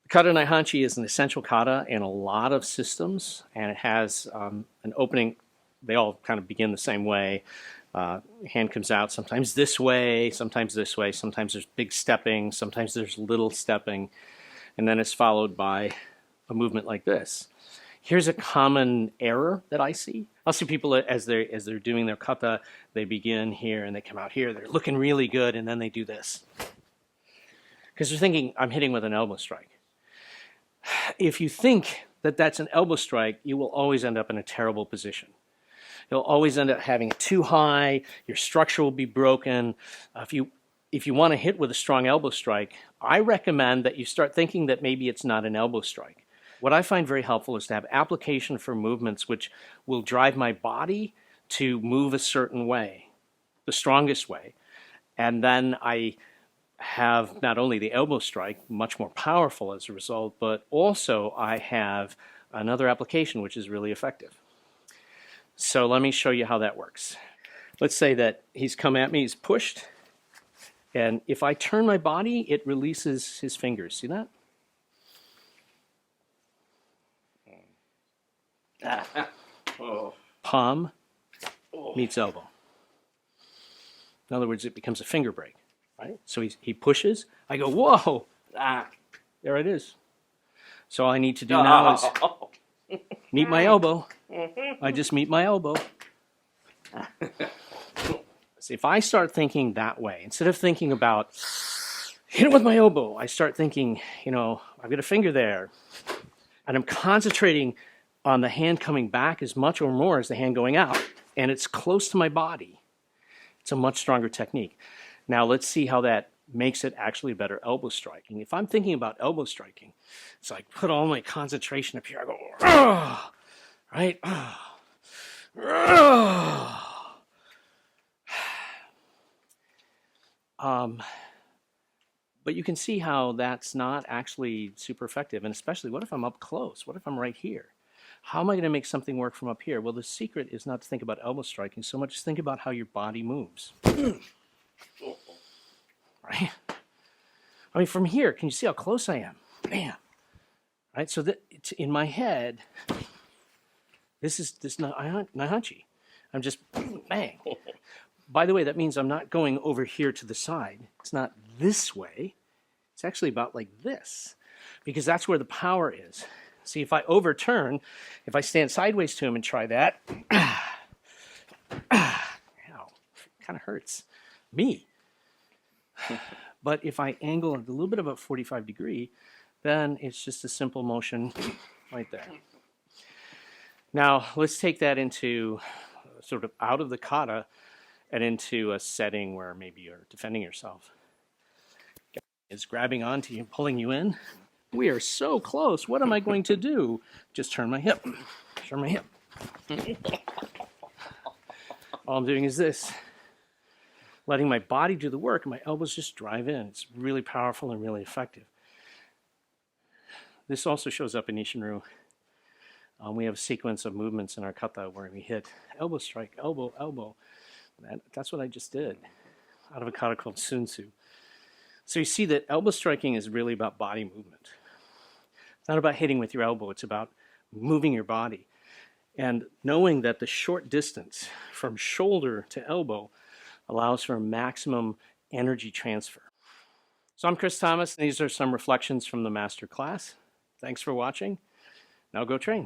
Kata Naihanchi is an essential kata in a lot of systems, and it has an opening. They all kind of begin the same way. Hand comes out sometimes this way, sometimes this way, sometimes there's big stepping, sometimes there's little stepping, and then it's followed by a movement like this. Here's a common error that I see. I'll see people as they're doing their kata, they begin here and they come out here, they're looking really good, and then they do this. Because they're thinking, I'm hitting with an elbow strike. If you think that that's an elbow strike, you will always end up in a terrible position. You'll always end up having it too high, your structure will be broken. If you want to hit with a strong elbow strike, I recommend that you start thinking that maybe it's not an elbow strike. What I find very helpful is to have application for movements which will drive my body to move a certain way, the strongest way. And then I have not only the elbow strike, much more powerful as a result, but also I have another application which is really effective. So let me show you how that works. Let's say that he's come at me, he's pushed, and if I turn my body, it releases his fingers. See that? Palm meets elbow. In other words, it becomes a finger break. Right? So he pushes. I go, whoa! There it is. So all I need to do now is meet my elbow. I just meet my elbow. So if I start thinking that way, instead of thinking about hit it with my elbow, I start thinking, I've got a finger there. And I'm concentrating on the hand coming back as much or more as the hand going out. And it's close to my body. It's a much stronger technique. Now let's see how that makes it actually better elbow striking. If I'm thinking about elbow striking, so I put all my concentration up here. I go, oh, right? But you can see how that's not actually super effective. And especially, what if I'm up close? What if I'm right here? How am I going to make something work from up here? Well, the secret is not to think about elbow striking so much as think about how your body moves. Right? I mean, from here, can you see how close I am? Bam! Right? So that it's in my head, this is Naihanchi. I'm just bang. By the way, that means I'm not going over here to the side. It's not this way. It's actually about like this, because that's where the power is. See, if I overturn, if I stand sideways to him and try that, ow, kind of hurts me. But if I angle it a little bit of a 45 degree, then it's just a simple motion right there. Now, let's take that into sort of out of the kata and into a setting where maybe you're defending yourself. Is grabbing onto you, pulling you in. We are so close. What am I going to do? Just turn my hip. Turn my hip. All I'm doing is this. Letting my body do the work, and my elbows just drive in. It's really powerful and really effective. This also shows up in Ishinryu. We have a sequence of movements in our kata where we hit elbow strike, elbow, elbow. That's what I just did out of a kata called Sunsu. So you see that elbow striking is really about body movement. It's not about hitting with your elbow. It's about moving your body. And knowing that the short distance from shoulder to elbow allows for maximum energy transfer. So I'm Chris Thomas, and these are some reflections from the master class. Thanks for watching. Now go train.